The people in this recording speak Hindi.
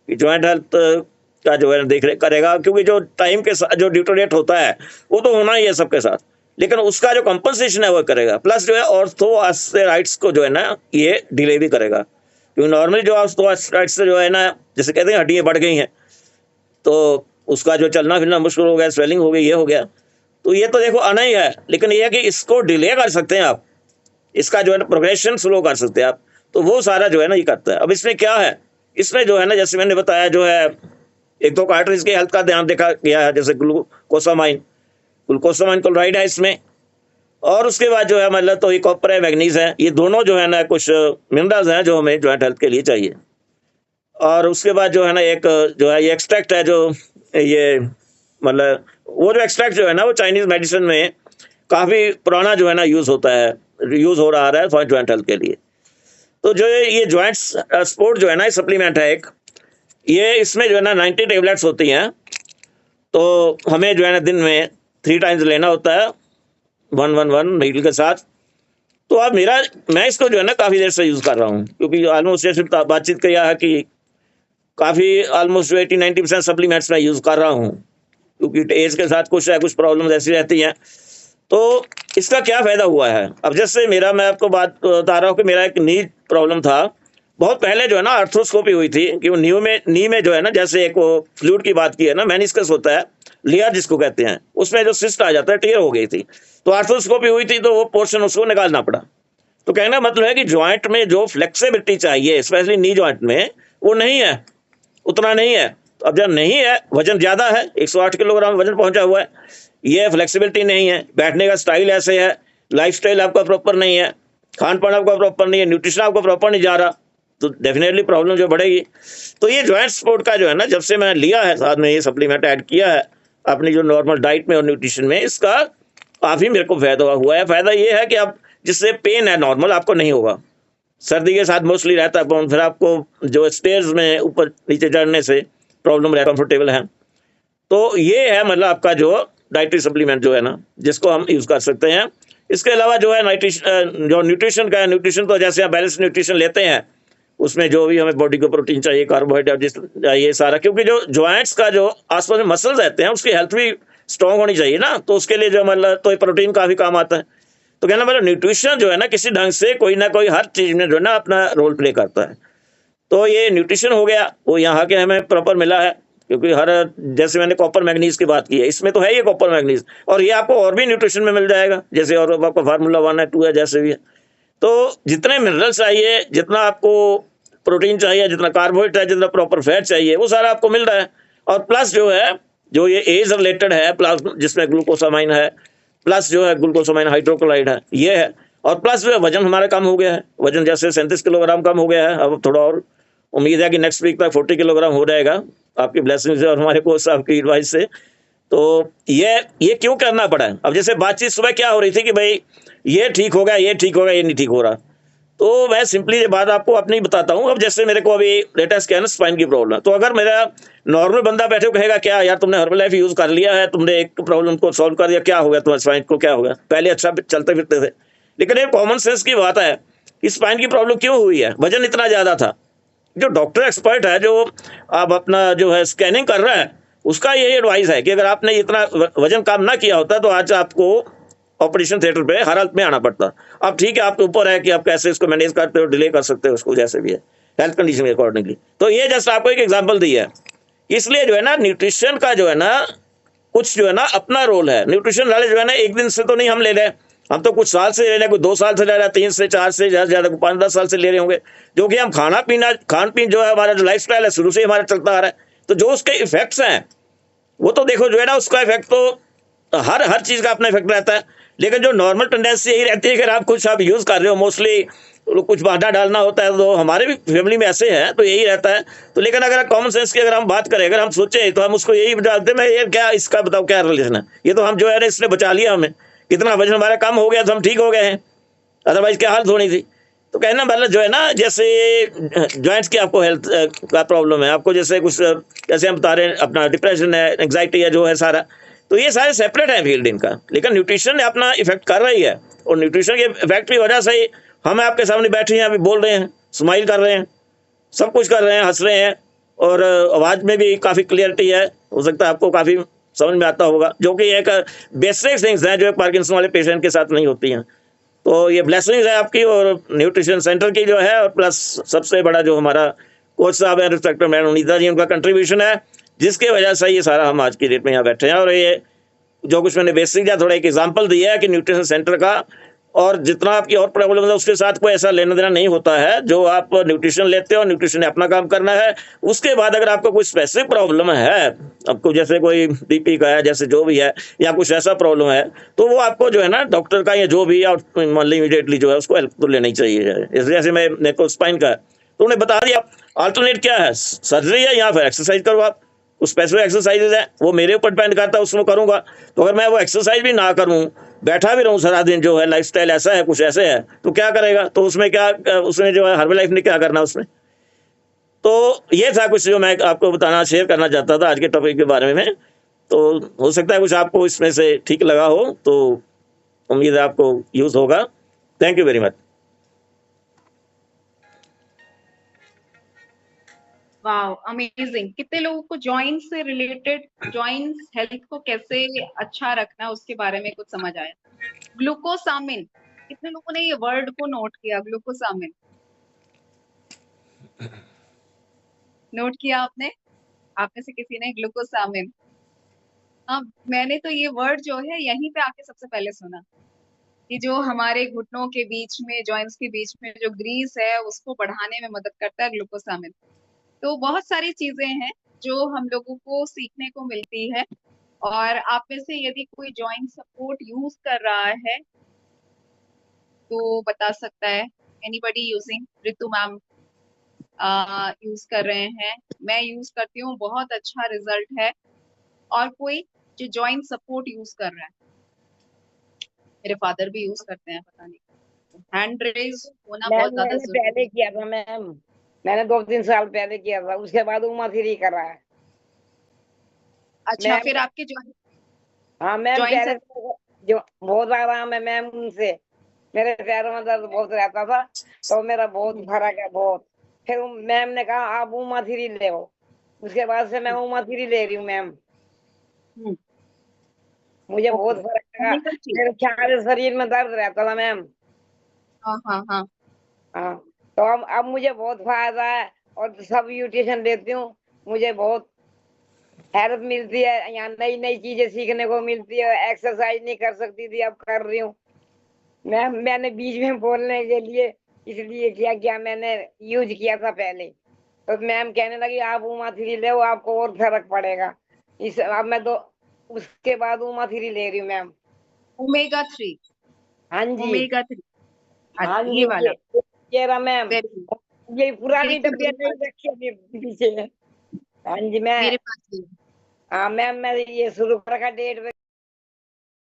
कि जॉइंट हेल्थ का जो है देख रेख करेगा, क्योंकि जो टाइम के साथ जो ड्यूटोरेट होता है वो तो होना ही है सबके साथ, लेकिन उसका जो कंपनसेशन है वो करेगा। प्लस जो है ऑर्थोआर्थराइट्स को जो है ना ये डिले भी करेगा, क्योंकि नॉर्मली जो ऑर्थोआर्थराइट्स से जो है ना, जैसे कहते हैं हड्डियाँ बढ़ गई हैं तो उसका जो चलना फिरना मुश्किल हो गया, स्वेलिंग हो गई, ये हो गया, तो ये तो देखो आना ही है, लेकिन ये है कि इसको डिले कर सकते हैं आप, इसका जो है ना प्रोग्रेशन स्लो कर सकते हैं आप। तो वो सारा जो है ना ये करता है। अब इसमें क्या है, इसमें जो है ना जैसे मैंने बताया जो है एक दो कार्टरीज की हेल्थ का ध्यान देखा गया है, जैसे ग्लूकोसामाइन, ग्लूकोसामाइन क्लोराइड है इसमें, और उसके बाद जो है मतलब तो ये कॉपर है, मैग्नीज है, ये दोनों जो है ना कुछ मिनरल्स हैं जो हमें जॉइंट हेल्थ के लिए चाहिए। और उसके बाद जो है ना एक जो है ये एक्सट्रैक्ट है, जो ये मतलब वो जो एक्सट्रैक्ट जो है ना वो चाइनीज मेडिसिन में काफ़ी पुराना जो है ना यूज़ होता है, यूज़ हो रहा है फॉर जॉइंट हेल्थ के लिए। तो जो ये जॉइंट सपोर्ट जो है ना ये सप्लीमेंट है एक, ये इसमें जो है ना 90 टेबलेट्स होती हैं, तो हमें जो है ना दिन में 3 टाइम्स लेना होता है, 1-1-1 मील के साथ। तो अब मैं इसको जो है ना काफ़ी देर से यूज़ कर रहा हूँ, क्योंकि ऑलमोस्ट जैसे बातचीत किया है कि काफ़ी ऑलमोस्ट 80-90% सप्लीमेंट्स मैं यूज़ कर रहा हूँ, क्योंकि एज के साथ कुछ है कुछ प्रॉब्लम्स ऐसी रहती हैं। तो इसका क्या फ़ायदा हुआ है, अब जैसे मैं आपको बात बता रहा हूँ कि मेरा एक नी प्रॉब्लम था, बहुत पहले जो है ना आर्थ्रोस्कोपी हुई थी, कि वो नी में जो है ना, जैसे एक वो फ्लूइड की बात की है ना, मेनिस्कस होता है, लेयर जिसको कहते हैं, उसमें जो सिस्ट आ जाता है, टीयर हो गई थी, तो आर्थ्रोस्कोपी हुई थी, तो वो पोर्शन उसको निकालना पड़ा। तो कहने का मतलब है कि जॉइंट में जो फ्लेक्सिबिलिटी चाहिए स्पेशली नी जॉइंट में, वो नहीं है, उतना नहीं है। तो अब जब नहीं है, वजन ज़्यादा है, 108 किलोग्राम वजन पहुंचा हुआ है, ये फ्लेक्सिबिलिटी नहीं है, बैठने का स्टाइल ऐसे है, लाइफस्टाइल आपका प्रॉपर नहीं है, खान पान आपका प्रॉपर नहीं है, न्यूट्रिशन आपका प्रॉपर नहीं जा रहा, तो डेफिनेटली प्रॉब्लम जो बढ़ेगी। तो ये जॉइंट सपोर्ट का जो है ना, जब से मैं लिया है, साथ में ये सप्लीमेंट ऐड किया है अपनी जो नॉर्मल डाइट में और न्यूट्रिशन में, इसका काफ़ी मेरे को फायदा हुआ है। फ़ायदा ये है कि आप जिससे पेन है नॉर्मल आपको नहीं होगा, सर्दी के साथ मोस्टली रहता है, फिर आपको जो स्टेयर्स में ऊपर नीचे चढ़ने से प्रॉब्लम रहता, कंफर्टेबल है। तो ये है मतलब आपका जो डाइटरी सप्लीमेंट जो है ना, जिसको हम यूज़ कर सकते हैं। इसके अलावा जो है जो न्यूट्रिशन का है, न्यूट्रिशन तो जैसे आप बैलेंस न्यूट्रिशन लेते हैं, उसमें जो भी हमें बॉडी को प्रोटीन चाहिए, कार्बोहाइड्रेट चाहिए सारा, क्योंकि जो जॉइंट्स का जो आसपास में मसल्स रहते हैं उसकी हेल्थ भी स्ट्रॉन्ग होनी चाहिए ना, तो उसके लिए जो मतलब तो प्रोटीन काफ़ी काम आता है। तो कहना मतलब न्यूट्रिशन जो है ना किसी ढंग से कोई ना कोई हर चीज़ में जो है ना अपना रोल प्ले करता है। तो ये न्यूट्रिशन हो गया, वो यहाँ के हमें प्रॉपर मिला है, क्योंकि हर जैसे मैंने कॉपर मैग्नीज की बात की है, इसमें तो है ये कॉपर मैग्नीज, और ये आपको और भी न्यूट्रिशन में मिल जाएगा, जैसे और आपका फार्मूला 1 है, 2 है, जैसे भी है। तो जितने मिनरल्स चाहिए, जितना आपको प्रोटीन चाहिए, जितना कार्बोहाइड्रेट है, जितना प्रॉपर फैट चाहिए, वो सारा आपको मिल रहा है। और प्लस जो है जो ये एज रिलेटेड है, प्लस जिसमें ग्लूकोसामाइन है, प्लस जो है ग्लूकोसामाइन हाइड्रोक्लोराइड है, ये है। और प्लस जो है वजन हमारा कम हो गया है, वजन जैसे 37 किलोग्राम कम हो गया है, अब थोड़ा और उम्मीद है कि नेक्स्ट वीक तक 40 किलोग्राम हो जाएगा, आपकी ब्लेसिंग से और हमारे कोच साहब की एडवाइस से। तो ये क्यों करना पड़ा है, अब जैसे बातचीत सुबह क्या हो रही थी कि भाई ये ठीक हो गया, ये ठीक हो गया, ये नहीं ठीक हो रहा, तो मैं सिंपली ये बात आपको अपनी बताता हूँ। अब जैसे मेरे को अभी लेटेस्ट क्या है ना, स्पाइन की प्रॉब्लम है, तो अगर मेरा नॉर्मल बंदा बैठे कहेगा क्या यार तुमने हर्बल लाइफ यूज़ कर लिया है, तुमने एक प्रॉब्लम को सॉल्व कर दिया, क्या हो गया तुम्हारे स्पाइन को, क्या हो गया, पहले अच्छा चलते फिरते थे। लेकिन ये कॉमन सेंस की बात है कि स्पाइन की प्रॉब्लम क्यों हुई है, वजन इतना ज़्यादा था। जो डॉक्टर एक्सपर्ट है, जो आप अपना जो है स्कैनिंग कर रहा है, उसका यही एडवाइस है कि अगर आपने इतना वजन कम ना किया होता तो आज आपको ऑपरेशन थिएटर पे हर हालत में आना पड़ता। अब ठीक है, आपके ऊपर है कि आप कैसे इसको मैनेज करते हो, डिले कर सकते हो उसको, जैसे भी है हेल्थ कंडीशन के अकॉर्डिंगली। तो ये जस्ट आपको एक एग्जांपल दी है। इसलिए जो है ना न्यूट्रिशन का जो है ना कुछ जो है ना अपना रोल है। न्यूट्रिशन वाले जो है ना एक दिन से तो नहीं हम ले रहे, हम तो कुछ साल से ले रहे हैं, कोई 2 साल से ले रहा है, 3 से 4 से ज़्यादा 5-10 साल से ले रहे होंगे, जो कि हम खान पीन जो है हमारा जो लाइफ स्टाइल है शुरू से हमारा चलता आ रहा है। तो जो उसके इफेक्ट्स हैं वो तो देखो जो है ना, उसका इफेक्ट तो हर चीज़ का अपना इफेक्ट रहता है। लेकिन जो नॉर्मल टेंडेंसी यही रहती है कि आप कुछ आप यूज़ कर रहे हो, मोस्टली कुछ बाधा डालना होता है, तो हमारे भी फैमिली में ऐसे हैं, तो यही रहता है। तो लेकिन अगर कॉमन सेंस की अगर हम बात करें, अगर हम सोचें, तो हम उसको यही डालते हैं, मैं ये क्या इसका बताओ क्या रिलेशन है, ये तो हम जो है ना इसने बचा लिया हमें, कितना वजन हमारा कम हो गया तो हम ठीक हो गए हैं, अदरवाइज क्या हालत होनी थी। तो कहना मतलब जो है ना, जैसे जॉइंट्स की आपको हेल्थ का प्रॉब्लम है, आपको जैसे कुछ जैसे हम बता रहे हैं अपना डिप्रेशन है, एंग्जाइटी है, जो है सारा, तो ये सारे सेपरेट हैं फील्ड इनका, लेकिन न्यूट्रिशन अपना इफेक्ट कर रही है। और न्यूट्रिशन के इफेक्ट की वजह से ही हम आपके सामने बैठे हैं, अभी बोल रहे हैं, स्माइल कर रहे हैं, सब कुछ कर रहे हैं, हंस रहे हैं, और आवाज में भी काफी क्लियरिटी है, हो सकता है आपको काफी समझ में आता होगा, जो कि एक बेसिक थिंग्स हैं जो पार्किंसन वाले पेशेंट के साथ नहीं होती हैं। तो ये ब्लेसिंग्स है आपकी और न्यूट्रिशन सेंटर की जो है, और प्लस सबसे बड़ा जो हमारा कोच साहब है रिस्पेक्टर मैडम नीता जी, उनका कंट्रीब्यूशन है, जिसके वजह से ये सारा हम आज की डेट में यहाँ बैठे हैं। और ये जो कुछ मैंने बेसिक दिया, थोड़ा एक एग्जांपल दिया है कि न्यूट्रिशन सेंटर का, और जितना आपकी और प्रॉब्लम है उसके साथ कोई ऐसा लेना देना नहीं होता है। जो आप न्यूट्रिशन लेते हो, न्यूट्रिशन ने अपना काम करना है। उसके बाद अगर आपको कोई स्पेसिफिक प्रॉब्लम है, आपको जैसे कोई बीपी का है, जैसे जो भी है, या कुछ ऐसा प्रॉब्लम है, तो वो आपको जो है ना डॉक्टर का या जो भी, मान ली इमीडिएटली जो है उसको हेल्प तो लेनी चाहिए। इस जैसे मेरे को स्पाइन का है, तो उन्हें बता दिया अल्टरनेट क्या है, सर्जरी है या फिर एक्सरसाइज करो आप। उस स्पेसिफिक एक्सरसाइजेज है, वो मेरे ऊपर डिपेंड करता है, उसमें करूंगा। तो अगर मैं वो एक्सरसाइज भी ना करूं, बैठा भी रहूं सारा दिन, जो है लाइफस्टाइल ऐसा है, कुछ ऐसे है, तो क्या करेगा? तो उसमें क्या, उसमें जो है हर्बल लाइफ ने क्या करना उसमें। तो ये था कुछ जो मैं आपको बताना, शेयर करना चाहता था आज के टॉपिक के बारे में। तो हो सकता है कुछ आपको इसमें से ठीक लगा हो, तो उम्मीद है आपको यूज होगा। Thank you very much. वाह, अमेजिंग। कितने लोगों को जॉइंट्स से रिलेटेड, जॉइंट्स हेल्थ को कैसे अच्छा रखना उसके बारे में कुछ समझ आया। ग्लूकोसामिन, कितने लोगों ने ये वर्ड को नोट किया? ग्लूकोसामिन नोट किया आपने? आप में से किसी ने ग्लूकोसामिन? हाँ, मैंने तो ये वर्ड जो है यहीं पे आके सबसे पहले सुना, कि जो हमारे घुटनों के बीच में, जॉइंट्स के बीच में जो ग्रीस है उसको बढ़ाने में मदद करता है ग्लूकोसामिन। तो बहुत सारी चीजें हैं जो हम लोगों को सीखने को मिलती है। और आप में से यदि कोई जॉइंट सपोर्ट यूज कर रहा है तो बता सकता है। Anybody using? Ritu ma'am use कर रहे हैं, मैं यूज करती हूँ, बहुत अच्छा रिजल्ट है। और कोई जो जॉइंट सपोर्ट यूज कर रहा है? मेरे फादर भी यूज करते हैं, पता नहीं। हैंड रेज होना बहुत मैम ज्यादा मैंने जरूरी पहले है। किया था मैम, मैंने 2-3 साल पहले किया था, उसके बाद उमा थ्री करा है अच्छा, मैम। फिर आपके जॉइंट, हाँ मैम, जॉइंट्स, पहले तो जो बहुत आराम है मैम उनसे। मेरे पैरों में दर्द बहुत रहता था, तो मेरा बहुत फर्क है बहुत। फिर मैम ने कहा आप उमा थ्री ले हो, उसके बाद से मैं उमा थ्री ले रही हूँ मैम। मुझे बहुत ओके, फर्क लगा। मेरे सारे शरीर में दर्द रहता था मैम। हाँ हाँ हाँ। हाँ, तो अब मुझे बहुत फायदा है, और सब न्यूट्रिशन लेती हूँ। मुझे बहुत हेल्प मिलती है, यहाँ नई नई चीजें सीखने को मिलती है। एक्सरसाइज नहीं कर सकती थी, अब कर रही हूँ मैम। मैंने बीच में बोलने के लिए इसलिए किया, क्या मैंने यूज किया था पहले, तो मैम कहने लगी आप उमा थ्री ले, आपको और फर्क पड़ेगा। इस अब मैं तो उसके बाद उमा थ्री ले रही हूँ मैम। ओमेगा 3, हाँ जी, ओमेगा 3। हाँ अच्छा, ये जी, वाला। ये रहा मैम। Very good. ये पुरानी देखिए डब्बियां मेरे नहीं पास, रखी है पीछे। हाँ जी, मैं मेरे पास भी है। हाँ मैम, मैं ये शुरू कर का डेट